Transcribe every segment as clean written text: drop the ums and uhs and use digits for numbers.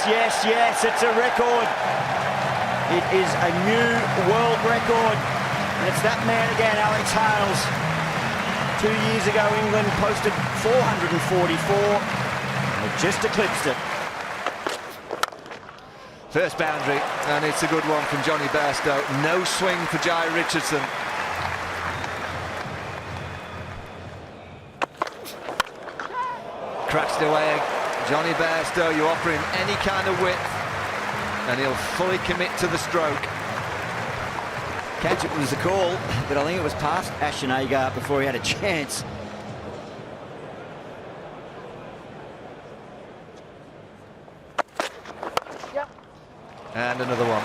yes, it's a record. It is a new world record. And it's that man again, Alex Hales. 2 years ago, England posted 444. And it just eclipsed it. First boundary, and it's a good one from Johnny Bairstow. No swing for Jai Richardson. Cracks it away. Johnny Bairstow, you offer him any kind of width, and he'll fully commit to the stroke. Catch it was the call, but I think it was past Ashton Agar before he had a chance. And another one.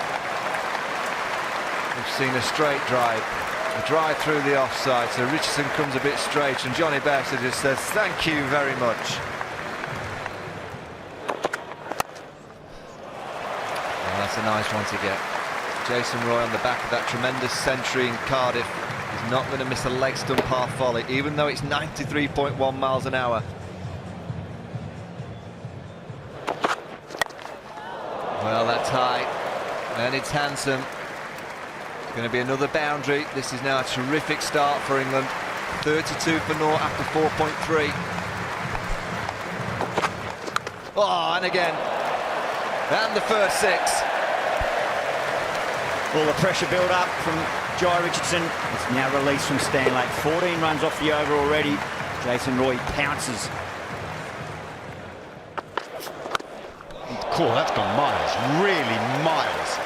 We've seen a straight drive, a drive through the offside, so Richardson comes a bit straight, and Johnny Bairstow just says, thank you very much. Well, that's a nice one to get. Jason Roy on the back of that tremendous century in Cardiff. He's not going to miss a leg stump half volley, even though it's 93.1 miles an hour. Well, that's high, and it's handsome. It's going to be another boundary. This is now a terrific start for England. 32 for naught after 4.3. Oh, and again. And the first six. Well, the pressure build up from Jai Richardson. It's now released from Stanley. 14 runs off the over already. Jason Roy pounces. Cool, that's gone miles, really miles.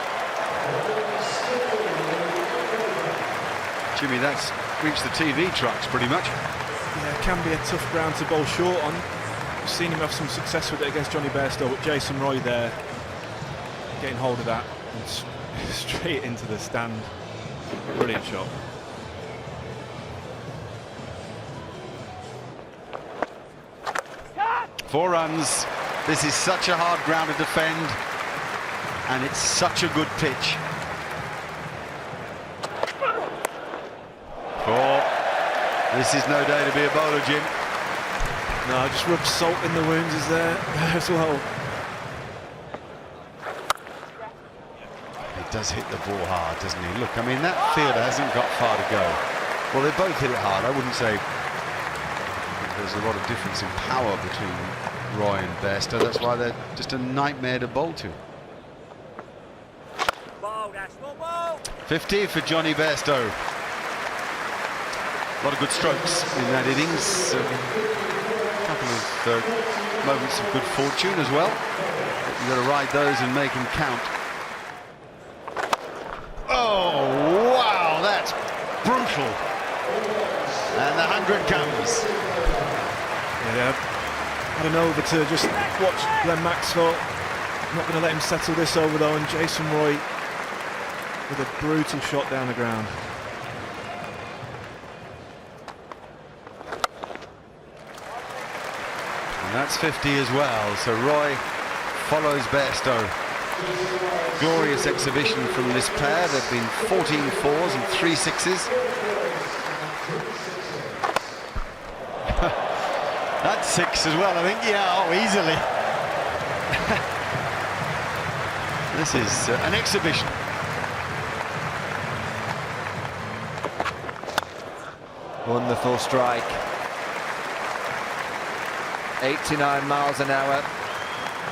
Jimmy, that's reached the TV trucks pretty much. Yeah, it can be a tough ground to bowl short on. We've seen him have some success with it against Johnny Bairstow, but Jason Roy there getting hold of that and straight into the stand. Brilliant shot. Four runs. This is such a hard ground to defend, and it's such a good pitch. Four. This is no day to be a bowler, Jim. No, just rub salt in the wounds is there as well. He does hit the ball hard, doesn't he? Look, I mean, that fielder hasn't got far to go. Well, they both hit it hard. I wouldn't say there's a lot of difference in power between Roy and Bairstow. That's why they're just a nightmare to bowl to. 50 for Johnny Bairstow. A lot of good strokes in that innings. A couple of moments of good fortune as well. You've got to ride those and make them count. Oh, wow, that's brutal. And the 100 comes. Yeah. An over to just watch Glenn Maxwell. Not going to let him settle this over though, and Jason Roy with a brutal shot down the ground. And that's 50 as well, so Roy follows Bairstow. Glorious exhibition from this pair. There have been 14 fours and 3 sixes. That's 6 as well, I think. Yeah, oh, easily. This is an exhibition. Wonderful strike. 89 miles an hour.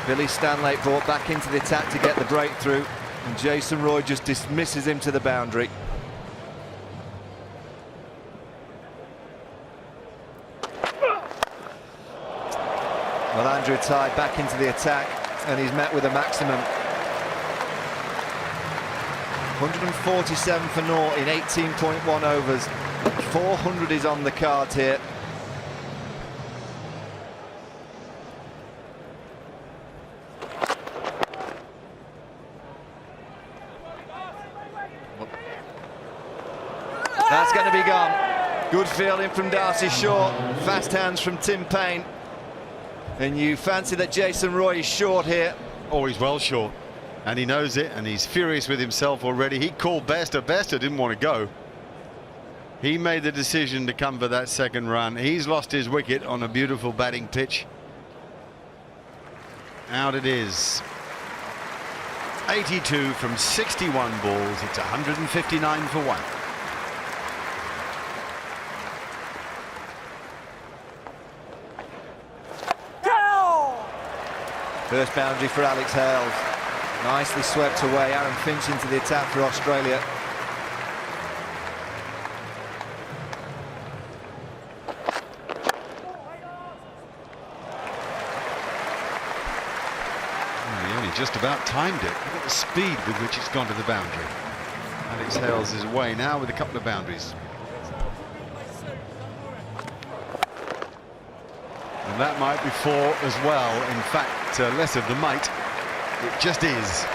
Billy Stanley brought back into the attack to get the breakthrough, and Jason Roy just dismisses him to the boundary. Well, Andrew Tye back into the attack, and he's met with a maximum. 147 for naught in 18.1 overs. 400 is on the card here. That's going to be gone. Good fielding from Darcy Short. Fast hands from Tim Payne. And you fancy that Jason Roy is short here. Oh, he's well short. And he knows it, and he's furious with himself already. He called Bairstow. Bairstow didn't want to go. He made the decision to come for that second run. He's lost his wicket on a beautiful batting pitch. Out it is. 82 from 61 balls. It's 159 for 1. First boundary for Alex Hales. Nicely swept away. Aaron Finch into the attack for Australia. He only just about timed it. Look at the speed with which it's gone to the boundary. Alex Hales is away now with a couple of boundaries. And that might be 4 as well. In fact, less of the might. It just is.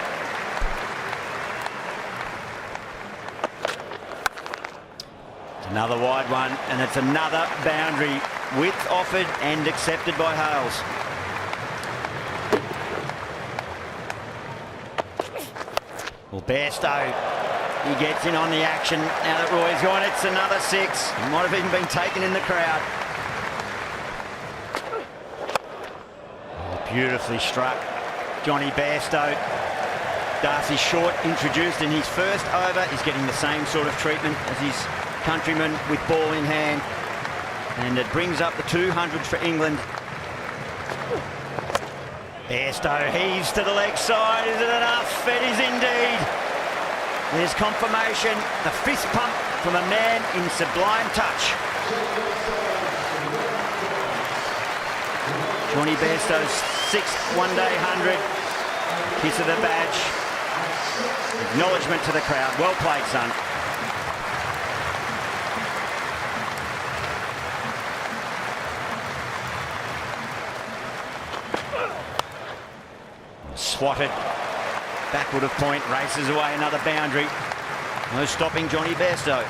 Another wide one, and it's another boundary. Width offered and accepted by Hales. Well, Bairstow, he gets in on the action. Now that Roy's gone, it's another 6. He might have even been taken in the crowd. Oh, beautifully struck. Johnny Bairstow. Darcy Short introduced in his first over. He's getting the same sort of treatment as his countryman with ball in hand. And it brings up the 200 for England. Bairstow heaves to the leg side. Is it enough? It is indeed. There's confirmation. The fist pump from a man in sublime touch. Johnny Bairstow's 6th one-day 100. Kiss of the badge. Acknowledgement to the crowd. Well played, son. Swatted. Backward of point. Races away another boundary. No stopping Johnny Bairstow.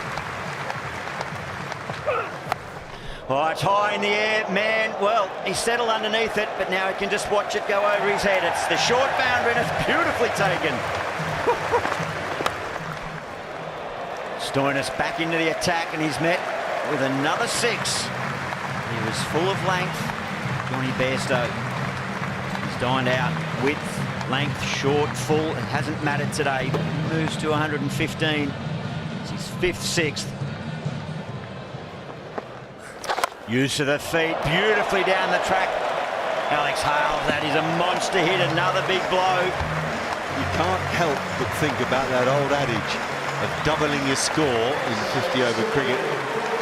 Oh, it's high in the air, man. Well, he's settled underneath it, but now he can just watch it go over his head. It's the short boundary, and it's beautifully taken. Stoinis back into the attack, and he's met with another 6. He was full of length, Johnny Bairstow. He's dined out width, length, short, full. It hasn't mattered today. Moves to 115. It's his 5th, 6th. Use of the feet, beautifully down the track. Alex Hales, that is a monster hit, another big blow. You can't help but think about that old adage of doubling your score in 50-over cricket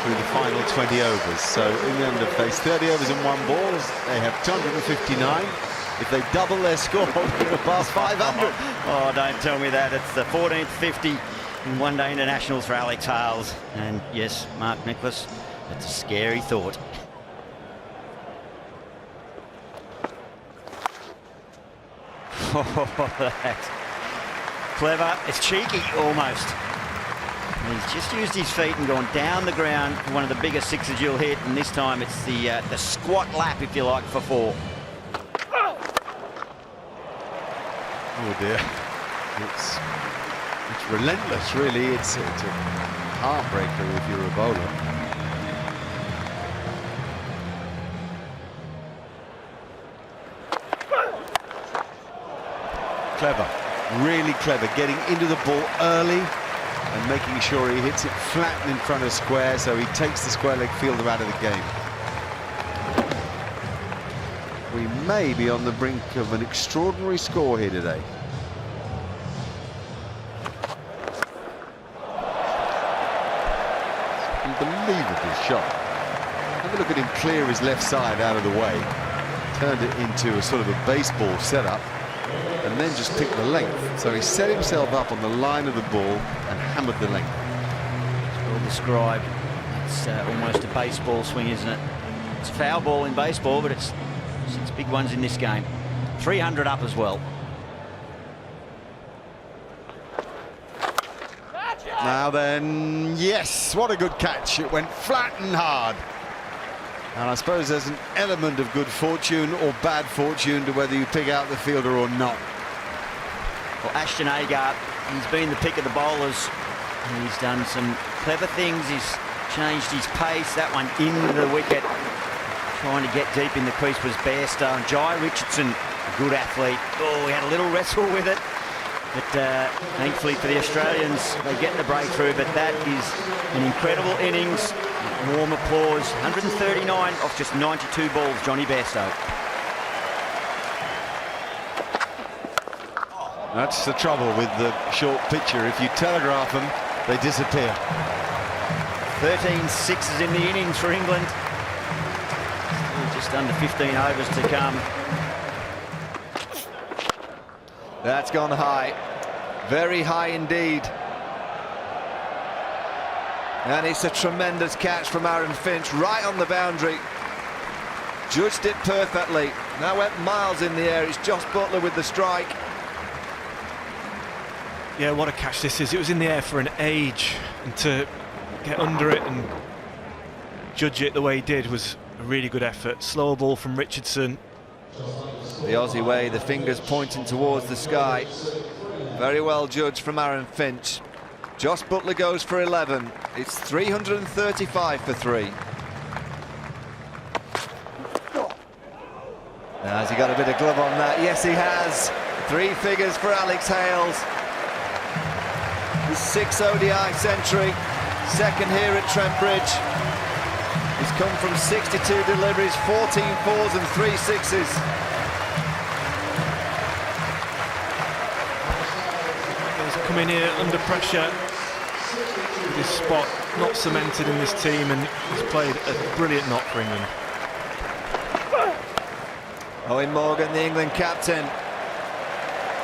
through the final 20 overs. So England have faced 30 overs and 1 ball. They have 259. If they double their score, they'll pass 500. Oh, don't tell me that. It's the 14th 50 in one-day internationals for Alex Hales. And yes, Mark Nicholas, it's a scary thought. Oh, that's clever. It's cheeky, almost. He's just used his feet and gone down the ground for one of the biggest 6s you'll hit, and this time it's the squat lap, if you like, for 4. Oh dear. It's relentless, really. It's a heartbreaker if you're a bowler. Clever, really clever, getting into the ball early and making sure he hits it flat in front of square, so he takes the square leg fielder out of the game. We may be on the brink of an extraordinary score here today. Unbelievable shot. Have a look at him clear his left side out of the way. Turned it into a sort of a baseball setup and then just picked the length. So he set himself up on the line of the ball and hammered the length. It's well described. It's almost a baseball swing, isn't it? It's a foul ball in baseball, but it's 6 big ones in this game. 300 up as well. Now then, yes, what a good catch. It went flat and hard. And I suppose there's an element of good fortune or bad fortune to whether you pick out the fielder or not. Well, Ashton Agar, he's been the pick of the bowlers. He's done some clever things. He's changed his pace. That one into the wicket. Trying to get deep in the crease was Bairstow. And Jai Richardson, a good athlete. Oh, he had a little wrestle with it. But thankfully for the Australians, they get the breakthrough, but that is an incredible innings. Warm applause. 139 off just 92 balls, Johnny Bairstow. That's the trouble with the short picture. If you telegraph them, they disappear. 13 sixes in the innings for England. Still just under 15 overs to come. That's gone high. Very high indeed. And it's a tremendous catch from Aaron Finch, right on the boundary. Judged it perfectly. Now went miles in the air. It's Josh Buttler with the strike. Yeah, what a catch this is. It was in the air for an age, and to get under it and judge it the way he did was a really good effort. Slower ball from Richardson. The Aussie way, the fingers pointing towards the sky. Very well judged from Aaron Finch. Josh Buttler goes for 11. It's 335 for 3. Now, has he got a bit of glove on that? Yes, he has. 3 figures for Alex Hales. His 6th ODI century. Second here at Trent Bridge. He's come from 62 deliveries, 14 fours and 3 sixes. He's come in here under pressure with his spot not cemented in this team, and he's played a brilliant knock for England. Owen Morgan, the England captain,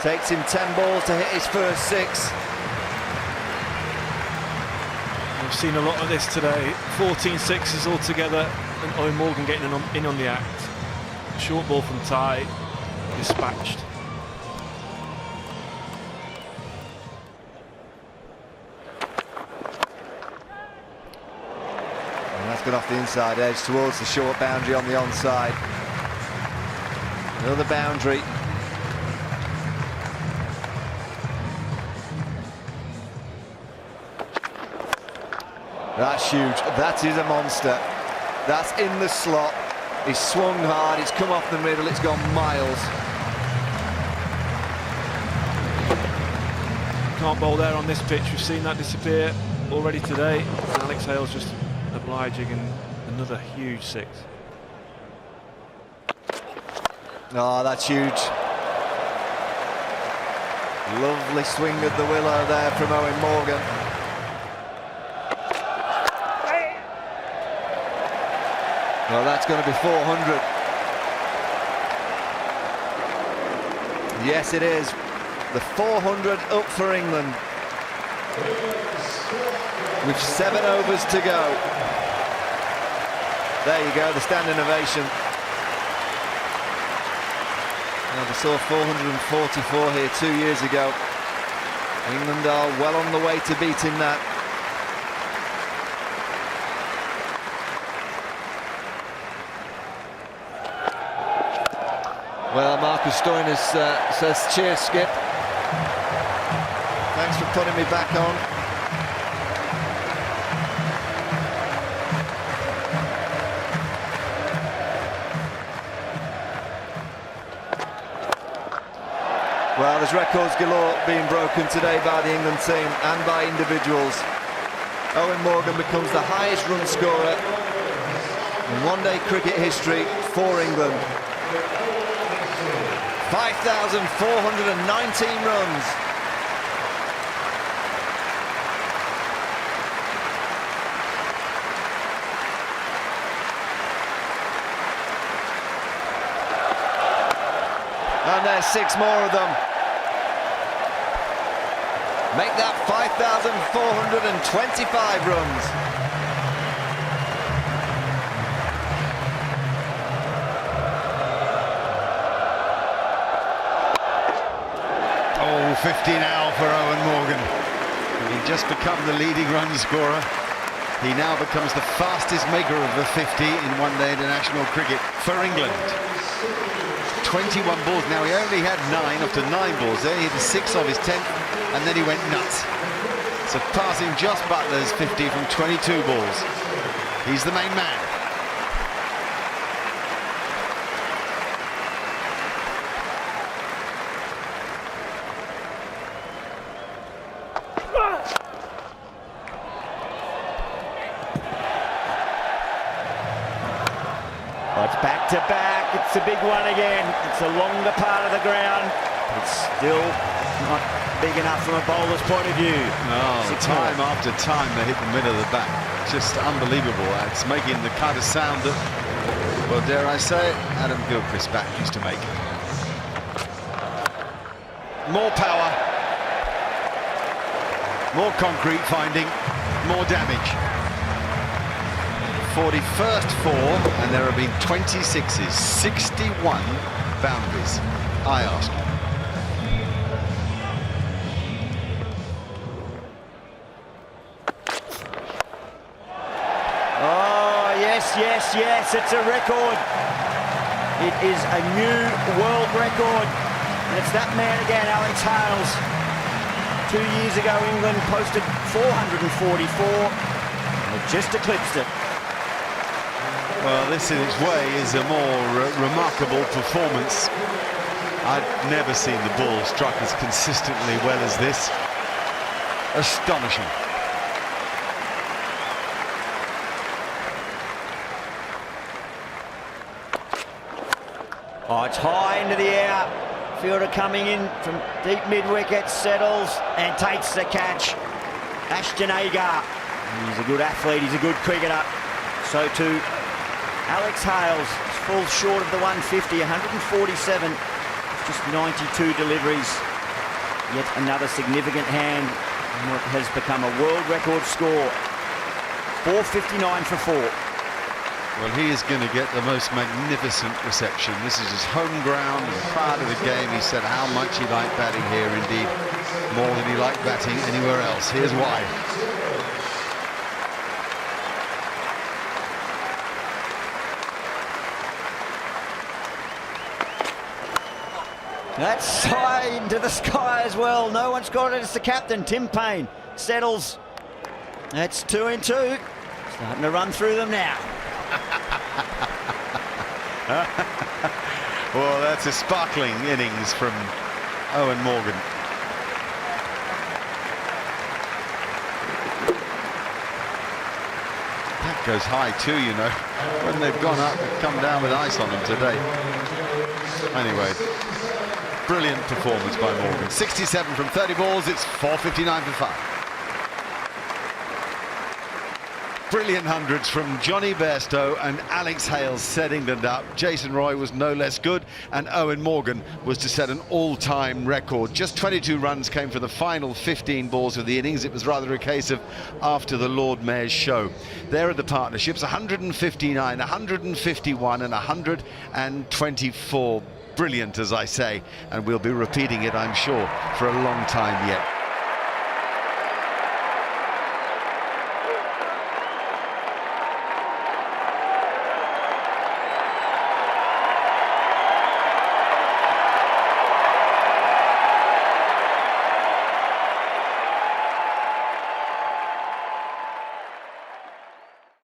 takes him 10 balls to hit his first 6. We've seen a lot of this today. 14 sixes altogether, and Owen Morgan getting in on the act. Short ball from Ty, dispatched. And that's got off the inside edge towards the short boundary on the onside. Another boundary. That's huge. That is a monster. That's in the slot. He's swung hard. It's come off the middle. It's gone miles. Can't bowl there on this pitch. We've seen that disappear already today. Alex Hales just obliging, and another huge 6. Oh, that's huge. Lovely swing of the willow there from Owen Morgan. Well, that's going to be 400. Yes, it is. The 400 up for England. With 7 overs to go. There you go, the standing ovation. Now, we saw 444 here 2 years ago. England are well on the way to beating that. Well, Marcus Stoinis says, cheers, Skip. Thanks for putting me back on. Well, there's records galore being broken today by the England team and by individuals. Owen Morgan becomes the highest run scorer in one-day cricket history for England. 5,419 runs. And there's 6 more of them. Make that 5,425 runs. Oh, 50 now for Owen Morgan. He'd just become the leading run scorer. He now becomes the fastest maker of the 50 in one-day international cricket for England. 21 balls. Now, he only had 9 after 9 balls there. He had 6 of his 10th, and then he went nuts. Surpassing Josh Buttler's 50 from 22 balls. He's the main man. That's the big one again. It's a longer part of the ground. It's still not big enough from a bowler's point of view. Oh, time after time they hit the middle of the bat. Just unbelievable. It's making the kind of sound that, well, dare I say it, Adam Gilchrist's bat used to make. More power, more concrete finding, more damage. 41st four, and there have been 26s, 61 boundaries, I ask you. Oh, yes, it's a record. It is a new world record. And it's that man again, Alex Hales. 2 years ago, England posted 444, and it just eclipsed it. Well, this in its way is a more remarkable performance. I've never seen the ball struck as consistently well as this. Astonishing. Oh, it's high into the air. Fielder coming in from deep mid-wicket, settles and takes the catch. Ashton Agar. He's a good athlete, he's a good cricketer. So too Alex Hales falls short of the 150, 147, just 92 deliveries. Yet another significant hand in what has become a world record score. 459 for 4. Well, he is going to get the most magnificent reception. This is his home ground, and part of the game. He said how much he liked batting here, indeed, more than he liked batting anywhere else. Here's why. That's high into the sky as well. No one's got it. It's the captain, Tim Payne. Settles. That's 2 and 2. Starting to run through them now. Well, that's a sparkling innings from Owen Morgan. That goes high too, you know. When they've gone up, they've come down with ice on them today. Anyway, brilliant performance by Morgan. 67 from 30 balls, it's 459 for 5. Brilliant hundreds from Johnny Bairstow and Alex Hales set England up. Jason Roy was no less good, and Owen Morgan was to set an all-time record. Just 22 runs came for the final 15 balls of the innings. It was rather a case of after the Lord Mayor's show. There are the partnerships, 159, 151 and 124. Brilliant, as I say, and we'll be repeating it, I'm sure, for a long time yet.